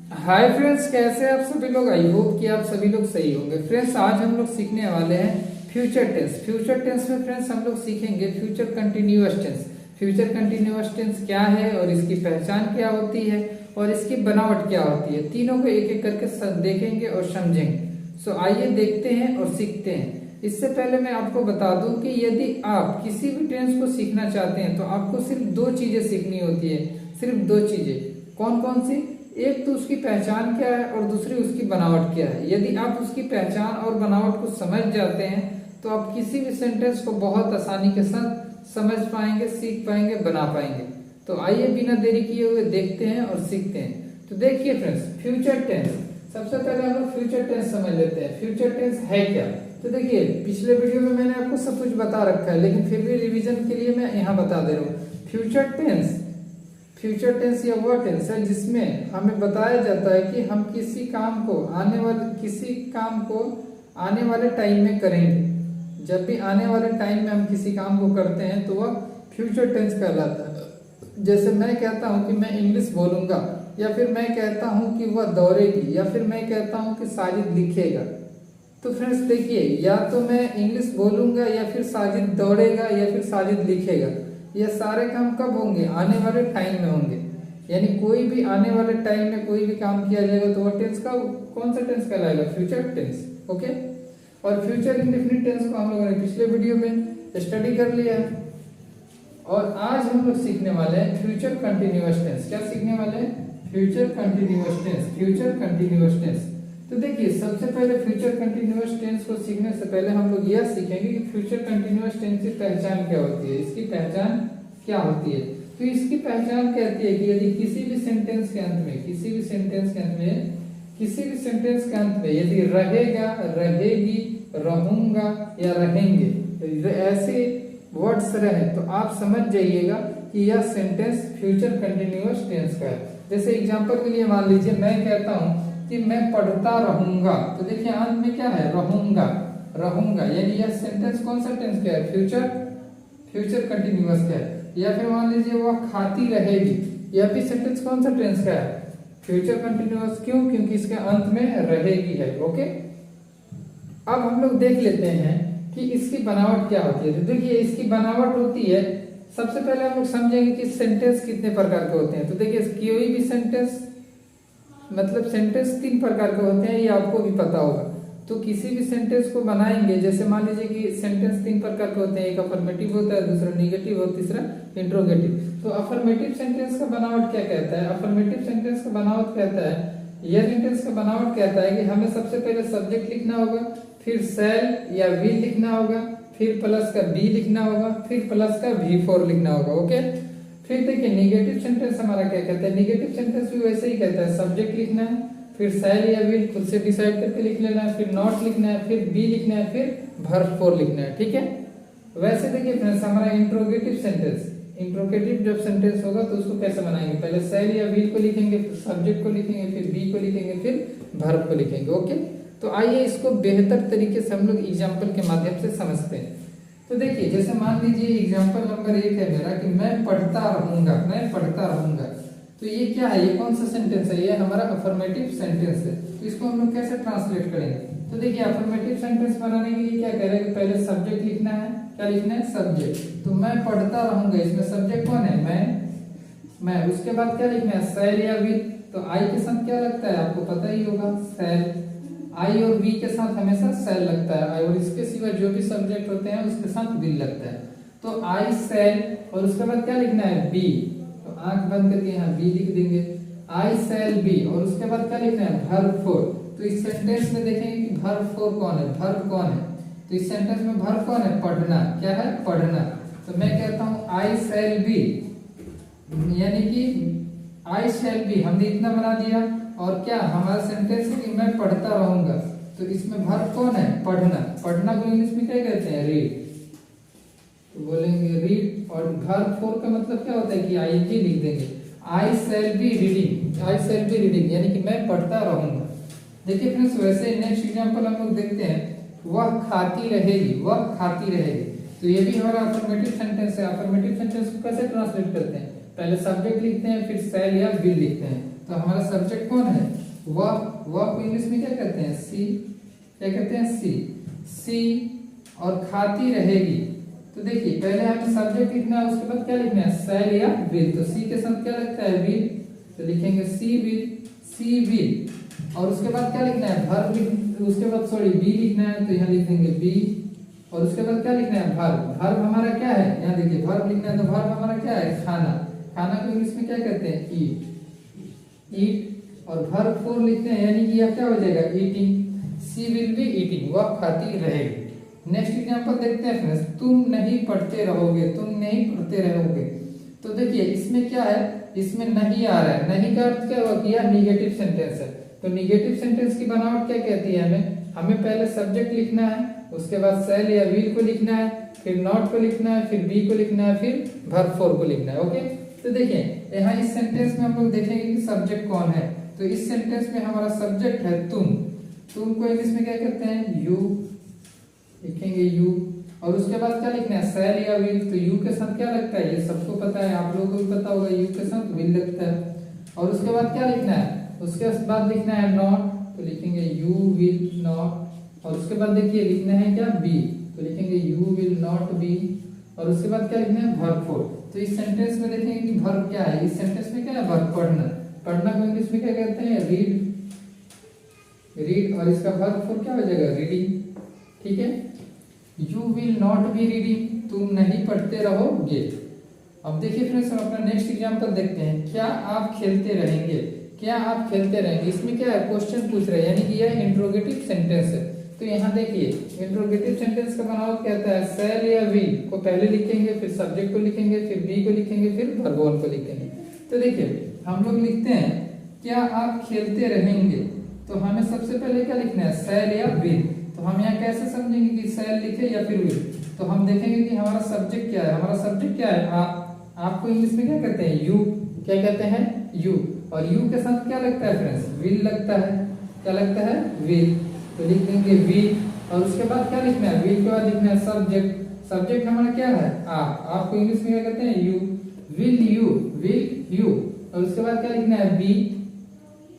Hi friends, कैसे आप सभी लोग। आई होप कि आप सभी लोग सही होंगे। फ्रेंड्स, आज हम लोग सीखने वाले हैं फ्यूचर टेंस। फ्यूचर टेंस में फ्रेंड्स हम लोग सीखेंगे future continuous tense. Future continuous tense क्या है और इसकी पहचान क्या होती है और इसकी बनावट क्या होती है, तीनों को एक एक करके देखेंगे और समझेंगे। सो आइए देखते हैं और सीखते हैं। इससे पहले मैं आपको बता दूं कि यदि आप किसी भी टेंस को सीखना चाहते हैं तो आपको सिर्फ दो चीजें सीखनी होती है। सिर्फ दो चीजें। कौन कौन सी? एक तो उसकी पहचान क्या है और दूसरी उसकी बनावट क्या है। यदि आप उसकी पहचान और बनावट को समझ जाते हैं तो आप किसी भी सेंटेंस को बहुत आसानी के साथ समझ पाएंगे, सीख पाएंगे, बना पाएंगे। तो आइए बिना देरी किए हुए देखते हैं और सीखते हैं। तो देखिए फ्रेंड्स, फ्यूचर टेंस। सबसे पहले हम लोग फ्यूचर टेंस समझ लेते हैं। फ्यूचर टेंस है क्या? तो देखिए, पिछले वीडियो में मैंने आपको सब कुछ बता रखा है, लेकिन फिर भी रिवीजन के लिए मैं यहाँ बता दे रहा हूँ। फ्यूचर टेंस या वह टेंस है जिसमें हमें बताया जाता है कि हम किसी काम को आने वाले टाइम में करेंगे। जब भी आने वाले टाइम में हम किसी काम को करते हैं तो वह फ्यूचर टेंस कहलाता है। जैसे मैं कहता हूं कि मैं इंग्लिश बोलूंगा, या फिर मैं कहता हूं कि वह दौड़ेगी, या फिर मैं कहता हूं कि साजिद लिखेगा। तो फ्रेंड्स देखिए, या तो मैं इंग्लिश बोलूंगा, या फिर साजिद दौड़ेगा, या फिर साजिद लिखेगा। ये सारे काम कब होंगे? आने वाले टाइम में होंगे। यानी कोई भी आने वाले टाइम में कोई भी काम किया जाएगा तो वह टेंस का कौन सा टेंस कहलाएगा? Future tense. ओके। और फ्यूचर इंडेफिनिट टेंस को हम लोगों ने पिछले वीडियो में स्टडी कर लिया है। और आज हम लोग सीखने वाले हैं फ्यूचर कंटिन्यूअस टेंस। क्या सीखने वाले हैं? Future continuous tense. Future continuous tense. तो देखिए, सबसे पहले फ्यूचर कंटिन्यूअस टेंस को सीखने से पहले हम लोग यह सीखेंगे कि फ्यूचर कंटिन्यूअस टेंस की पहचान क्या होती है। इसकी पहचान क्या होती है? तो इसकी पहचान कहती है कि यदि किसी भी सेंटेंस के अंत में यदि रहेगा, रहेगी, रहूंगा या रहेंगे ऐसे वर्ड्स रहे तो आप समझ जाइएगा कि यह सेंटेंस फ्यूचर कंटिन्यूअस टेंस का है। जैसे एग्जांपल के लिए मान लीजिए, मैं कहता हूं कि मैं पढ़ता रहूंगा। तो देखिए, अंत में क्या है? रहूंगा। यानी यह सेंटेंस कौन सा टेंस का है? फ्यूचर कंटिन्यूअस का है। या फिर मान लीजिए वह खाती रहेगी, यह भी सेंटेंस कौन सा टेंस का है? Future continuous. क्यों? क्योंकि इसके अंत में रहेगी है। ओके। अब हम लोग देख लेते हैं कि इसकी बनावट क्या होती है। तो देखिए, इसकी बनावट होती है, सबसे पहले हम लोग समझेंगे कि सेंटेंस कितने प्रकार के होते हैं। तो देखिए, कोई भी सेंटेंस तीन प्रकार के होते हैं, ये आपको भी पता होगा। तो किसी भी सेंटेंस को बनाएंगे, जैसे मान लीजिए कि सेंटेंस तीन प्रकार के होते हैं। एक अफर्मेटिव होता है, दूसरा निगेटिव और तीसरा इंट्रोगेटिव। तो अफर्मेटिव सेंटेंस का बनावट क्या कहता है? अफर्मेटिव सेंटेंस का बनावट कहता है, यह सेंटेंस का बनावट कहता है कि हमें सबसे पहले सब्जेक्ट लिखना होगा, फिर शैल या विल लिखना होगा, फिर प्लस का बी लिखना होगा, फिर प्लस का V4 लिखना होगा। ओके। फिर देखिए, निगेटिव सेंटेंस हमारा क्या कहता है? निगेटिव सेंटेंस भी वैसे ही कहता है, सब्जेक्ट लिखना है, फिर शैल या विल खुद से डिसाइड करके लिख लेना है, फिर नॉट लिखना है, फिर बी लिखना है, फिर वर्ब 4 लिखना है। ठीक है। वैसे देखिए फ्रेंड्स, हमारा इंट्रोगेटिव जब सेंटेंस होगा तो उसको कैसे बनाएंगे? पहले शैल या विल को लिखेंगे, फिर सब्जेक्ट को लिखेंगे, फिर बी को लिखेंगे, फिर वर्ब को लिखेंगे। ओके। तो आइए इसको बेहतर तरीके से हम लोग एग्जाम्पल के माध्यम से समझते हैं। तो देखिए, जैसे मान लीजिए एग्जाम्पल नंबर 1 है मेरा कि मैं पढ़ता रहूंगा। तो ये क्या है? ये कौन सा सेंटेंस है? ये हमारा अफर्मेटिव सेंटेंस है। तो इसको हम लोग कैसे ट्रांसलेट करेंगे? तो देखिए, अफर्मेटिव सेंटेंस बनाने के लिए क्या कह रहे हैं कि पहले सब्जेक्ट लिखना है। क्या लिखना है? सब्जेक्ट। तो मैं पढ़ता रहूंगा, इसमें सब्जेक्ट कौन है? मैं। उसके बाद क्या लिखना है? शैल या विल। तो आई के साथ क्या लगता है? आपको पता ही होगा, शैल। आई और वी के साथ हमेशा शैल लगता है, और इसके सिवा जो भी सब्जेक्ट होते हैं उसके साथ विल लगता है। तो आई शैल, और उसके बाद क्या लिखना है? बी। तो आंख बंद करके यहाँ बी लिख देंगे, आई शैल बी। और उसके बाद क्या लिखना है? वर्ब 4। तो इस सेंटेंस में देखेंगे कि वर्ब 4 कौन है? वर्ब कौन है? तो इस सेंटेंस में वर्ब कौन है? पढ़ना। क्या है? पढ़ना। तो मैं कहता हूं आई शैल बी, यानी कि आई शैल बी हमने इतना बना दिया। और क्या हमारा सेंटेंस है कि मैं पढ़ता रहूंगा। तो इसमें वर्ब कौन है? पढ़ना को इंग्लिश में क्या कहते हैं? रीड। तो बोलेंगे रीड। और वर्ब 4 का मतलब क्या होता है कि आईएनजी लिख देंगे, आई शैल बी रीडिंग, यानी कि मैं पढ़ता रहूंगा। देखिए फ्रेंड्स, वैसे नेक्स्ट एग्जांपल हम लोग देखते हैं, वह खाती रहेगी। तो ये भी हमारा अफर्मेटिव सेंटेंस है। अफर्मेटिव सेंटेंस को कैसे ट्रांसलेट करते हैं? पहले सब्जेक्ट लिखते हैं, फिर शैल या विल लिखते हैं। तो हमारा सब्जेक्ट कौन है? वह को इंग्लिश में क्या कहते हैं? सी। क्या कहते हैं? सी। सी और खाती रहेगी। तो देखिए पहले हमें सब्जेक्ट लिखना है, उसके बाद क्या लिखना है? शैल या विल। तो सी के साथ क्या लगता है? विल। तो लिखेंगे सी विल, सी विल। और उसके बाद क्या लिखना है? वर्ब। उसके बाद सॉरी बी लिखना है, तो यहाँ लिख देंगे बी। और उसके बाद क्या लिखना है? वर्ब। वर्ब हमारा क्या है? यहाँ देखिए वर्ब लिखना है, तो वर्ब हमारा क्या है? खाना। खाना को इंग्लिश में क्या कहते हैं? ईट। ईट। और वर्ब फोर लिखते हैं, यानी कि यह क्या हो जाएगा? Eating. She will be eating, वह खाती रहेगी। नेक्स्ट एग्जांपल देखते हैं फ्रेंड्स, तुम नहीं पढ़ते रहोगे। तुम नहीं पढ़ते रहोगे। तो देखिए इसमें क्या है? इसमें नहीं आ रहा है। नहीं का अर्थ क्या हुआ कि यह निगेटिव सेंटेंस है। तो निगेटिव सेंटेंस की बनावट क्या कहती है? हमें पहले सब्जेक्ट लिखना है, उसके बाद शैल या विल को लिखना है, फिर नॉट को लिखना है, फिर बी को लिखना है, फिर वर्ब फोर को लिखना है। ओके, तो देखिए यहाँ इस सेंटेंस में हम लोग देखेंगे कि सब्जेक्ट कौन है। तो इस सेंटेंस में हमारा सब्जेक्ट है तुम। तुम को इंग्लिश में क्या कहते हैं? यू। लिखेंगे यू। और उसके बाद क्या लिखना है? शैल या विल। तो यू के साथ क्या लगता है? ये सबको पता है, आप लोगों को भी पता होगा, यू के साथ विल लगता है। और उसके बाद क्या लिखना है? उसके बाद लिखना है नॉट। तो लिखेंगे यू विल नॉट। और उसके बाद देखिए लिखना है क्या? बी। तो लिखेंगे यू विल नॉट बी। और उसके बाद क्या लिखना है? Verb four. तो इस सेंटेंस में देखेंगे कि वर्ब क्या है। इस सेंटेंस में क्या है? वर्ब, पढ़ना। पढ़ना को इंग्लिश में क्या कहते हैं? रीड। रीड। और इसका वर्ब फोर क्या हो जाएगा? रीडिंग। ठीक है, you will not be reading, तुम नहीं पढ़ते रहोगे। अब देखिए फ्रेंड्स हम अपना नेक्स्ट एग्जांपल देखते हैं। क्या आप खेलते रहेंगे? क्या आप खेलते रहेंगे? इसमें क्या है? क्वेश्चन पूछ रहे हैं, यानी कि यह इंट्रोगेटिव सेंटेंस है। तो यहाँ देखिए इंट्रोगेटिव सेंटेंस का बनावट कहता है शैल या विल को पहले लिखेंगे, फिर सब्जेक्ट को लिखेंगे, फिर बी को लिखेंगे, फिर वर्ब वन को लिखेंगे। तो देखिए हम लोग लिखते हैं क्या आप खेलते रहेंगे। तो हमें सबसे पहले क्या लिखना है? शैल या विल। तो हम यहाँ कैसे समझेंगे कि शैल लिखे या फिर विल? तो हम देखेंगे कि हमारा सब्जेक्ट क्या है। हमारा सब्जेक्ट क्या है? आप। आपको इंग्लिश में क्या कहते हैं? यू। क्या कहते हैं? यू। और यू के साथ क्या लगता है फ्रेंड्स? विल लगता है। क्या लगता है? विल। तो लिख देंगे विल। और उसके बाद क्या लिखना है? विल के बाद लिखना है सब्जेक्ट। सब्जेक्ट हमारा क्या है? आप। आपको इंग्लिश में क्या कहते हैं? You. Will you. Will you. और उसके बाद क्या लिखना है? बी।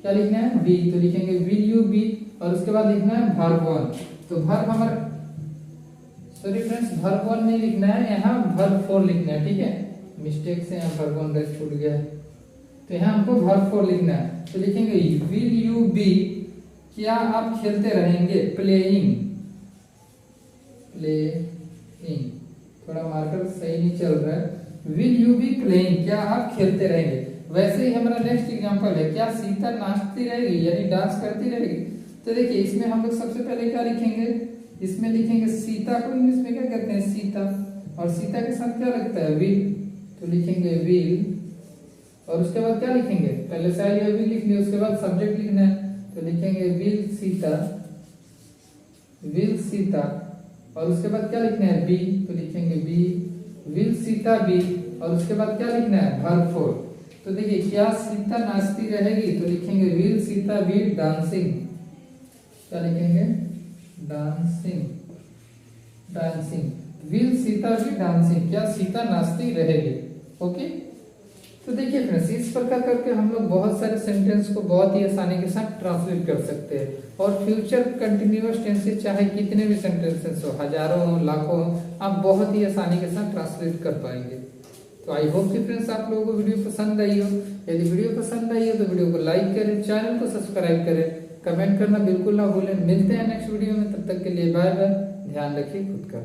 क्या लिखना है? बी। तो लिखेंगे विल यू बी। और उसके बाद लिखना है वर्ब वन। तो वर्ब हमारा सॉरी फ्रेंड्स वर्ब वन नहीं लिखना है, यहाँ वर्ब फोर लिखना है। ठीक है, मिस्टेक से यहाँ वर्ब वन छूट गया है, तो यहाँ हमको वर्ब फोर लिखना है। तो लिखेंगे विल यू बी, क्या आप खेलते रहेंगे? प्लेइंग। प्लेइंग, थोड़ा मार्कर सही नहीं चल रहा है। विल यू बी प्लेइंग, क्या आप खेलते रहेंगे। वैसे ही हमारा नेक्स्ट एग्जांपल है, क्या सीता नाचती रहेगी यानी डांस करती रहेगी। तो देखिए इसमें हम लोग सबसे पहले क्या लिखेंगे? इसमें लिखेंगे सीता को इंग्लिश में क्या कहते हैं? सीता। और सीता के साथ क्या लगता है? विल। तो लिखेंगे विल। और उसके बाद क्या लिखेंगे? पहले शैल या विल लिखेंगे, उसके बाद सब्जेक्ट लिखना है। तो लिखेंगे विल सीता। विल सीता। और उसके बाद क्या लिखना है? बी। तो लिखेंगे बी। Will Sita B. और उसके बाद क्या लिखना है? Verb four. तो देखिए क्या सीता नाचती रहेगी। तो लिखेंगे विल सीता बी डांसिंग। क्या लिखेंगे? Dancing. Dancing. Will Sita B dancing, क्या सीता नाचती रहेगी। ओके, तो देखिए फ्रेंड्स इस प्रकार करके हम लोग बहुत सारे सेंटेंस को बहुत ही आसानी के साथ ट्रांसलेट कर सकते हैं। और फ्यूचर कंटिन्यूअस टेंसेस चाहे कितने भी सेंटेंसेस हो, हजारों हो, लाखों हो, आप बहुत ही आसानी के साथ ट्रांसलेट कर पाएंगे। तो आई होप कि फ्रेंड्स आप लोगों को वीडियो पसंद आई हो। यदि वीडियो पसंद आई हो तो वीडियो को लाइक करें, चैनल को सब्सक्राइब करें, कमेंट करना बिल्कुल ना भूलें। मिलते हैं नेक्स्ट वीडियो में, तब तक के लिए बाय बाय। ध्यान रखिए खुद का।